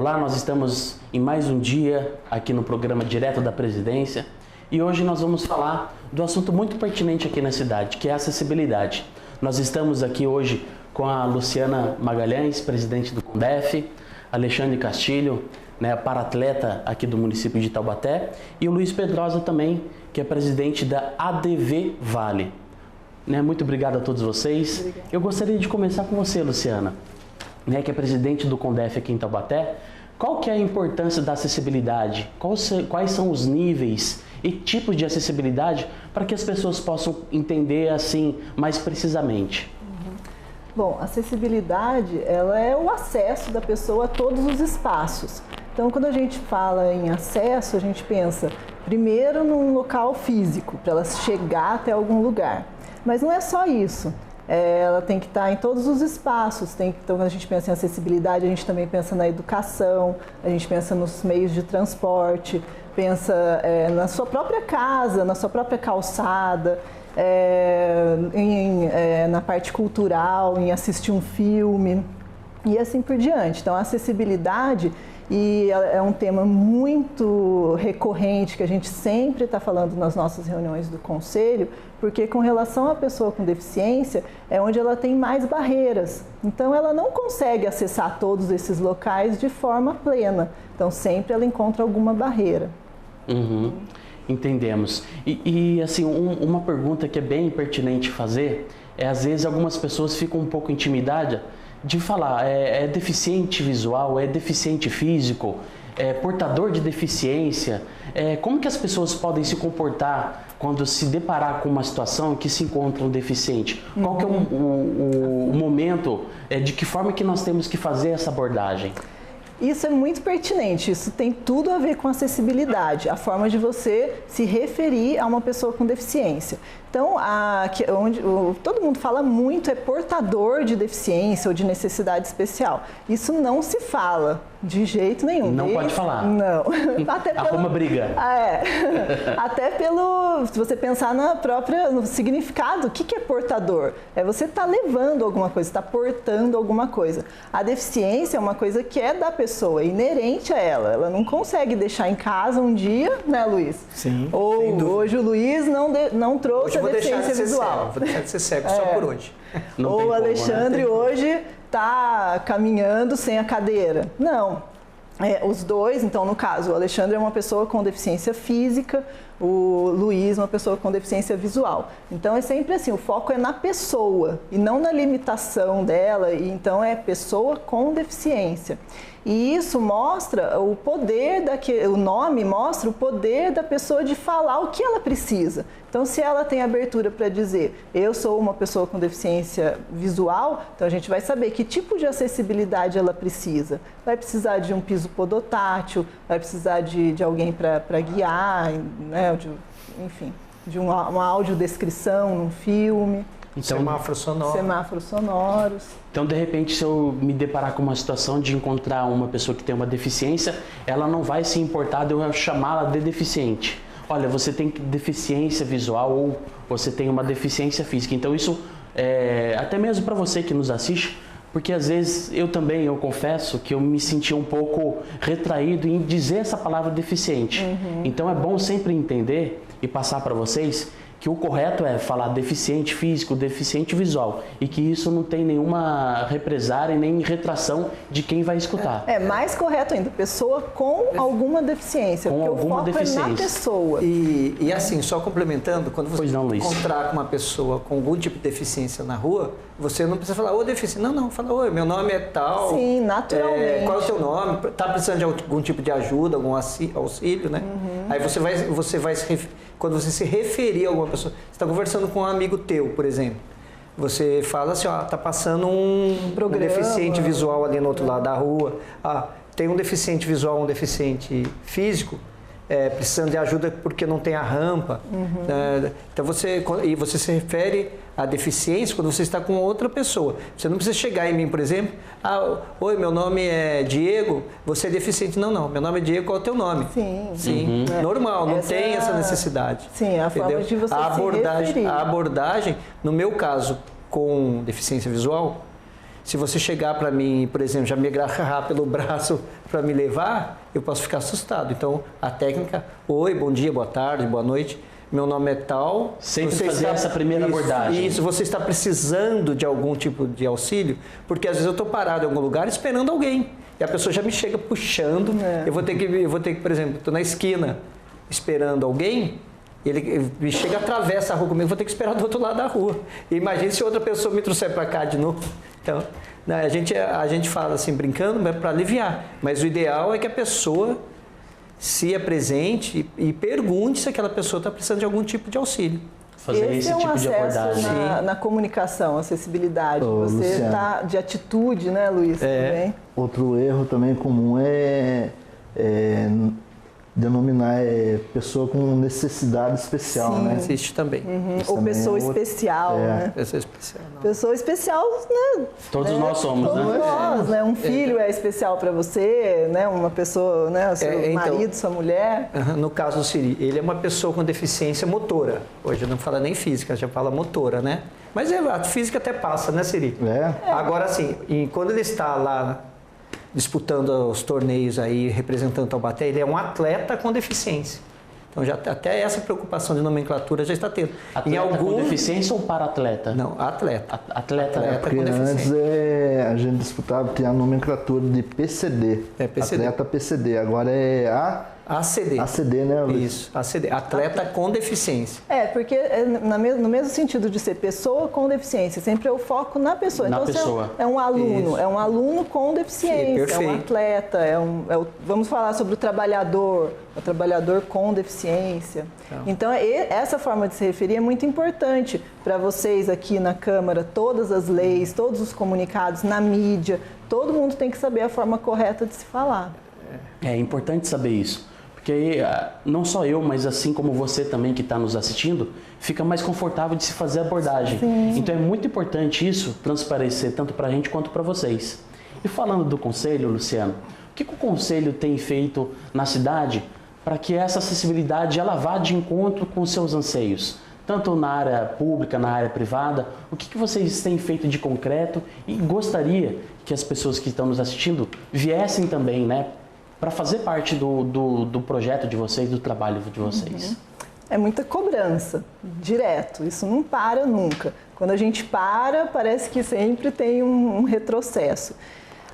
Olá, nós estamos em mais um dia aqui no programa Direto da Presidência e hoje nós vamos falar do assunto muito pertinente aqui na cidade, que é a acessibilidade. Nós estamos aqui hoje com a Luciana Magalhães, presidente do CONDEF, Alexandre Castilho, para-atleta aqui do município de Taubaté, e o Luiz Pedrosa também, que é presidente da ADV Vale. Muito obrigado a todos vocês. Obrigada. Eu gostaria de começar com você, Luciana, que é presidente do CONDEF aqui em Taubaté. Qual que é a importância da acessibilidade? Quais são os níveis e tipos de acessibilidade para que as pessoas possam entender assim mais precisamente? Bom, acessibilidade, ela é o acesso da pessoa a todos os espaços. Então, quando a gente fala em acesso, a gente pensa primeiro num local físico, para ela chegar até algum lugar. Mas não é só isso. Ela tem que estar em todos os espaços. Então, quando a gente pensa em acessibilidade, a gente também pensa na educação, a gente pensa nos meios de transporte, pensa na sua própria casa, na sua própria calçada, na parte cultural, em assistir um filme e assim por diante. Então, a acessibilidade é um tema muito recorrente que a gente sempre está falando nas nossas reuniões do Conselho, porque com relação à pessoa com deficiência é onde ela tem mais barreiras. Então ela não consegue acessar todos esses locais de forma plena. Então sempre ela encontra alguma barreira. Entendemos. E assim, uma pergunta que é bem pertinente fazer é, às vezes algumas pessoas ficam um pouco intimidadas de falar, é deficiente visual, é deficiente físico, é portador de deficiência. Como que as pessoas podem se comportar quando se deparar com uma situação que se encontra um deficiente? Qual que é o momento, de que forma que nós temos que fazer essa abordagem? Isso é muito pertinente, isso tem tudo a ver com acessibilidade, a forma de você se referir a uma pessoa com deficiência. Então, todo mundo fala muito é portador de deficiência ou de necessidade especial. Isso não se fala de jeito nenhum. Não pode falar. Não. Arruma briga. Até se você pensar no significado, o que é portador? É você estar levando alguma coisa, está portando alguma coisa. A deficiência é uma coisa que é da pessoa, é inerente a ela. Ela não consegue deixar em casa um dia, né, Luiz? Sim. Ou hoje o Luiz não trouxe a deficiência visual. Vou deixar de ser cego só por hoje. Ou o Alexandre hoje está caminhando sem a cadeira. Não. Os dois, então no caso, o Alexandre é uma pessoa com deficiência física, o Luiz uma pessoa com deficiência visual. Então é sempre assim, o foco é na pessoa e não na limitação dela, e então é pessoa com deficiência. E isso mostra o poder o nome mostra o poder da pessoa de falar o que ela precisa. Então, se ela tem abertura para dizer, eu sou uma pessoa com deficiência visual, então a gente vai saber que tipo de acessibilidade ela precisa. Vai precisar de um piso podotátil, vai precisar de alguém para guiar, né, enfim, de uma audiodescrição num filme. Então, semáforos sonoros. Então, de repente, se eu me deparar com uma situação de encontrar uma pessoa que tem uma deficiência, ela não vai se importar de eu chamá-la de deficiente. Olha, você tem deficiência visual ou você tem uma deficiência física. Então, isso até mesmo para você que nos assiste, porque às vezes eu confesso que eu me senti um pouco retraído em dizer essa palavra deficiente. Então, é bom sempre entender e passar para vocês que o correto é falar deficiente físico, deficiente visual, e que isso não tem nenhuma represária nem retração de quem vai escutar. Mais correto ainda, pessoa com alguma deficiência, com porque alguma o foco deficiência. É na pessoa. E assim, só complementando, quando você encontrar com uma pessoa com algum tipo de deficiência na rua, você não precisa falar, ô deficiente, não, fala, oi, meu nome é tal. Sim, naturalmente. Qual é o seu nome? Tá precisando de algum tipo de ajuda, algum auxílio, né? Aí você vai quando você se referir a alguma pessoa, você está conversando com um amigo teu, por exemplo, você fala assim, tá passando um deficiente visual ali no outro lado da rua, tem um deficiente visual, um deficiente físico, precisando de ajuda porque não tem a rampa. Então você se refere à deficiência quando você está com outra pessoa. Você não precisa chegar em mim, por exemplo, oi, meu nome é Diego, você é deficiente. Não, meu nome é Diego, qual é o teu nome? Sim. Normal, não tem essa necessidade. Sim, a forma de você se referir. A abordagem, no meu caso, com deficiência visual, Se você chegar para mim, por exemplo, já me agarrar pelo braço para me levar, eu posso ficar assustado. Então, a técnica, oi, bom dia, boa tarde, boa noite, meu nome é tal. Sempre fazer essa primeira abordagem. Isso, você está precisando de algum tipo de auxílio, porque às vezes eu estou parado em algum lugar esperando alguém. E a pessoa já me chega puxando, eu vou ter que, por exemplo, estou na esquina esperando alguém, ele me chega, atravessa a rua comigo, vou ter que esperar do outro lado da rua. E imagine se outra pessoa me trouxer para cá de novo. Então, a gente fala assim, brincando, para aliviar. Mas o ideal é que a pessoa se apresente e pergunte se aquela pessoa está precisando de algum tipo de auxílio. Fazer esse tipo de abordagem. Na comunicação, acessibilidade. Você está de atitude, né, Luiz? Também. Outro erro também comum é denominar pessoa com necessidade especial, né? Existe também. Ou pessoa especial, né? Pessoa especial. Não. Pessoa especial, né? Todos nós somos, todos né? nós, né? Um filho é especial para você, né? Uma pessoa, né? Seu marido, sua mulher. No caso do Siri, ele é uma pessoa com deficiência motora. Hoje não fala nem física, já fala motora, né? Mas a física até passa, né, Siri? Agora, assim, quando ele está lá disputando os torneios aí, representando Taubaté, ele é um atleta com deficiência. Então, até essa preocupação de nomenclatura já está tendo. Atleta com deficiência ou para-atleta? Não, atleta. Atleta Porque com deficiência. Antes a gente disputava, tinha a nomenclatura de PCD. PCD. Atleta PCD. Agora é ACD. ACD, né, Luiz? Isso, ACD. Atleta com deficiência. Porque no mesmo sentido de ser pessoa com deficiência, sempre é o foco na pessoa. Na então, pessoa. Você é um aluno, Isso. é um aluno com deficiência, Perfeito. é um atleta, vamos falar sobre o trabalhador com deficiência. Então, essa forma de se referir é muito importante para vocês aqui na Câmara, todas as leis, todos os comunicados, na mídia, todo mundo tem que saber a forma correta de se falar. É importante saber isso. Porque aí, não só eu, mas assim como você também que está nos assistindo, fica mais confortável de se fazer a abordagem. Sim. Então é muito importante isso transparecer tanto para a gente quanto para vocês. E falando do Conselho, Luciano, o que o Conselho tem feito na cidade para que essa acessibilidade ela vá de encontro com seus anseios? Tanto na área pública, na área privada, o que vocês têm feito de concreto e gostaria que as pessoas que estão nos assistindo viessem também, né? Para fazer parte do projeto de vocês, do trabalho de vocês. É muita cobrança, direto, isso não para nunca. Quando a gente parece que sempre tem um retrocesso.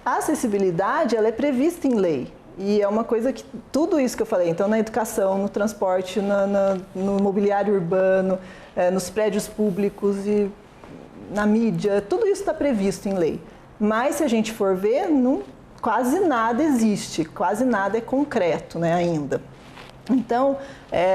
A acessibilidade, ela é prevista em lei. E é uma coisa que, tudo isso que eu falei, então na educação, no transporte, no mobiliário urbano, nos prédios públicos e na mídia, tudo isso está previsto em lei. Mas se a gente for ver, quase nada existe, quase nada é concreto, né, ainda. Então,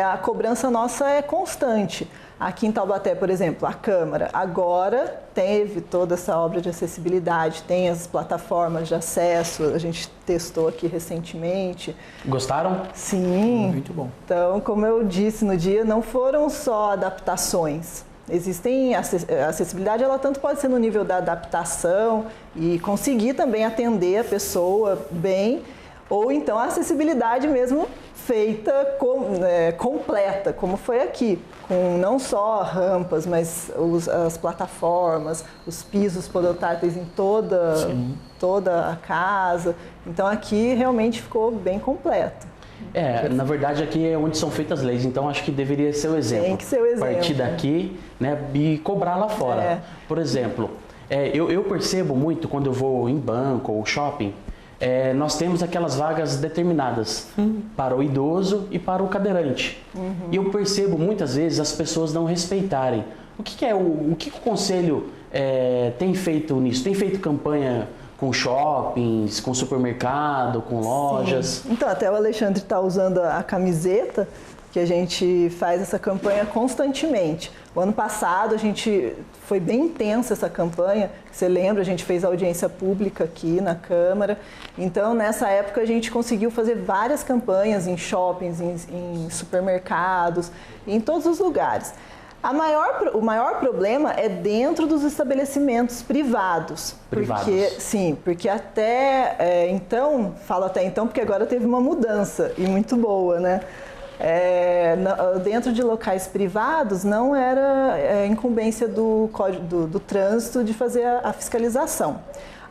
a cobrança nossa é constante. Aqui em Taubaté, por exemplo, a Câmara agora teve toda essa obra de acessibilidade, tem as plataformas de acesso, a gente testou aqui recentemente. Gostaram? Sim. Muito bom. Então, como eu disse no dia, não foram só adaptações. A acessibilidade, ela tanto pode ser no nível da adaptação e conseguir também atender a pessoa bem, ou então a acessibilidade mesmo feita completa, como foi aqui, com não só rampas, mas as plataformas, os pisos podotáteis em toda a casa. Então aqui realmente ficou bem completo. Na verdade aqui é onde são feitas leis, então acho que deveria ser o exemplo. Tem que ser o exemplo. Partir daqui, né, e cobrar lá fora. Por exemplo, eu percebo muito quando eu vou em banco ou shopping, nós temos aquelas vagas determinadas para o idoso e para o cadeirante. E eu percebo muitas vezes as pessoas não respeitarem. O que o Conselho tem feito nisso? Tem feito campanha com shoppings, com supermercado, com lojas? Sim. Então, até o Alexandre está usando a camiseta, que a gente faz essa campanha constantemente. O ano passado foi bem intensa essa campanha, você lembra, a gente fez audiência pública aqui na Câmara. Então, nessa época, a gente conseguiu fazer várias campanhas em shoppings, em supermercados, em todos os lugares. O maior problema é dentro dos estabelecimentos privados. Porque até então, falo até então porque agora teve uma mudança e muito boa, né? Dentro de locais privados não era incumbência do Código do Trânsito de fazer a fiscalização.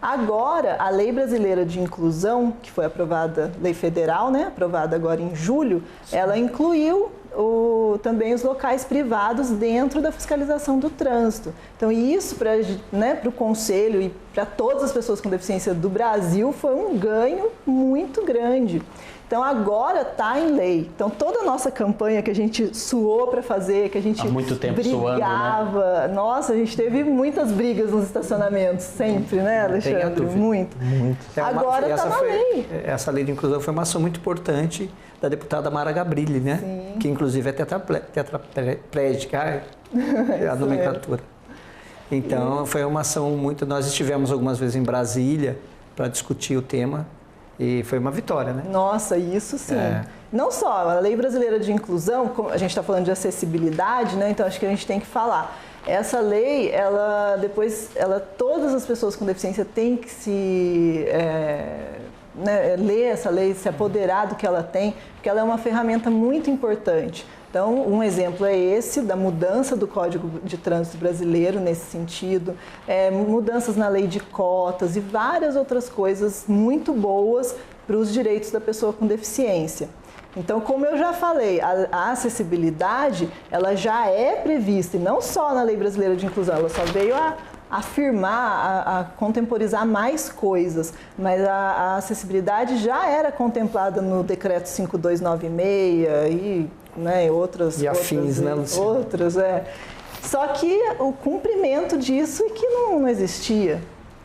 Agora, a Lei Brasileira de Inclusão, que foi aprovada, lei federal, né, aprovada agora em julho, ela incluiu também os locais privados dentro da fiscalização do trânsito. Então, isso para o Conselho e para todas as pessoas com deficiência do Brasil foi um ganho muito grande. Então, agora está em lei. Então, toda a nossa campanha que a gente suou para fazer, que a gente há muito tempo brigava, suando, né? Nossa, a gente teve muitas brigas nos estacionamentos, sempre, né, Alexandre? Muito. Agora está na lei. Essa lei de inclusão foi uma ação muito importante da deputada Mara Gabrilli, né? Sim. Que inclusive é tetraplégica, a nomenclatura. Então, foi uma ação muito... Nós estivemos algumas vezes em Brasília para discutir o tema. E foi uma vitória, né? Nossa, isso sim. Não só a Lei Brasileira de Inclusão, como a gente está falando de acessibilidade, né? Então acho que a gente tem que falar. Essa lei, todas as pessoas com deficiência têm que ler essa lei, se apoderar do que ela tem, porque ela é uma ferramenta muito importante. Então, um exemplo é esse, da mudança do Código de Trânsito Brasileiro nesse sentido, mudanças na lei de cotas e várias outras coisas muito boas para os direitos da pessoa com deficiência. Então, como eu já falei, a acessibilidade, ela já é prevista, e não só na Lei Brasileira de Inclusão, ela só veio a afirmar, a contemporizar mais coisas, mas a acessibilidade já era contemplada no Decreto 5296 e outras afins, né, Luciana? Outras, Só que o cumprimento disso é que não existia.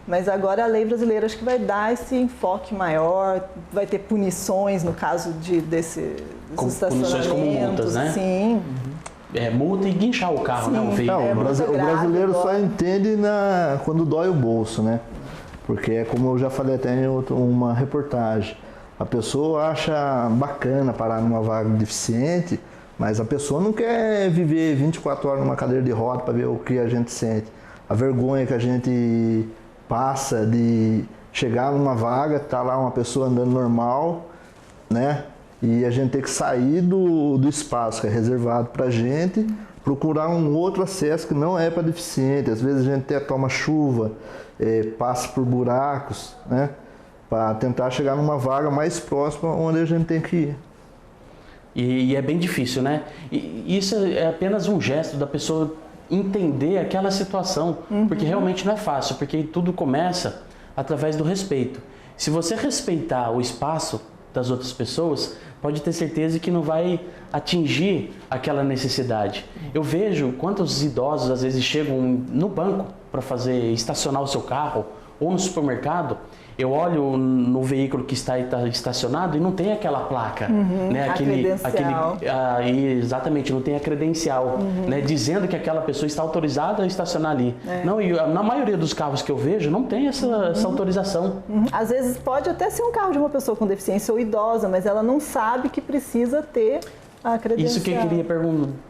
Mas agora a lei brasileira acho que vai dar esse enfoque maior, vai ter punições no caso desses estacionamentos. Punições como multas, né? Sim. Multa e guinchar o carro, né? O veículo. O brasileiro só entende quando dói o bolso, né? Porque é como eu já falei até em uma reportagem. A pessoa acha bacana parar numa vaga de deficiente, mas a pessoa não quer viver 24 horas numa cadeira de roda para ver o que a gente sente. A vergonha que a gente passa de chegar numa vaga, tá lá uma pessoa andando normal, né? E a gente tem que sair do espaço que é reservado para a gente, procurar um outro acesso que não é para deficiente. Às vezes a gente até toma chuva, passa por buracos, né? Para tentar chegar numa vaga mais próxima onde a gente tem que ir. E é bem difícil, né? E isso é apenas um gesto da pessoa entender aquela situação, porque realmente não é fácil, porque tudo começa através do respeito. Se você respeitar o espaço das outras pessoas, pode ter certeza que não vai atingir aquela necessidade. Eu vejo quantos idosos às vezes chegam no banco para estacionar o seu carro ou no supermercado. Eu olho no veículo que está estacionado e não tem aquela placa, né? Credencial. Exatamente, não tem a credencial, né? Dizendo que aquela pessoa está autorizada a estacionar ali. Não, e na maioria dos carros que eu vejo não tem essa autorização. Às vezes pode até ser um carro de uma pessoa com deficiência ou idosa, mas ela não sabe que precisa ter a credencial.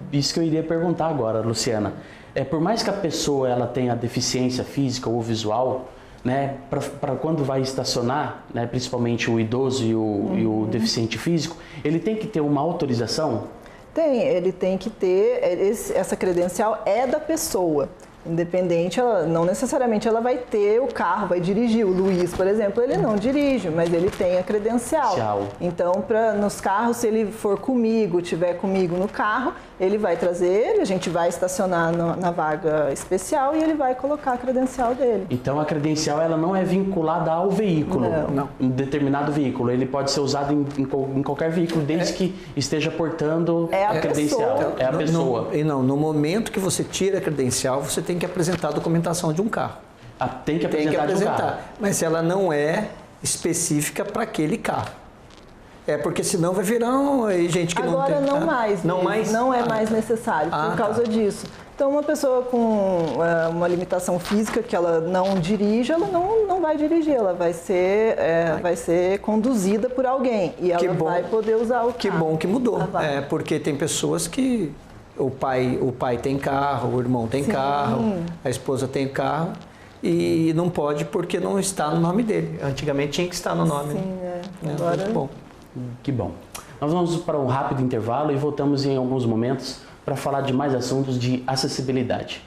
Isso que eu iria perguntar agora, Luciana. Por mais que a pessoa ela tenha deficiência física ou visual, né, para quando vai estacionar, né, principalmente o idoso e o deficiente físico, ele tem que ter uma autorização? Ele tem que ter, essa credencial é da pessoa. Independente, não necessariamente ela vai ter o carro, vai dirigir. O Luiz, por exemplo, ele não dirige, mas ele tem a credencial. Então, nos carros, se ele for comigo, estiver comigo no carro, ele vai trazer ele, a gente vai estacionar na vaga especial e ele vai colocar a credencial dele. Então, a credencial ela não é vinculada ao veículo, não. Um determinado veículo. Ele pode ser usado em qualquer veículo, desde que esteja portando a credencial. Pessoa. É a pessoa. No momento que você tira a credencial, você tem que apresentar a documentação de um carro. Tem que apresentar de um carro. Mas ela não é específica para aquele carro. Porque senão vai virar gente que não tem... Agora não mais. Não é mais necessário por causa disso. Então, uma pessoa com uma limitação física que ela não dirige, ela não vai dirigir, ela vai ser conduzida por alguém e ela vai poder usar o carro. Que bom que mudou, porque tem pessoas que o pai tem carro, o irmão tem carro, a esposa tem carro e não pode porque não está no nome dele. Antigamente tinha que estar no nome. Sim, Agora... Muito bom. Que bom. Nós vamos para um rápido intervalo e voltamos em alguns momentos para falar de mais assuntos de acessibilidade.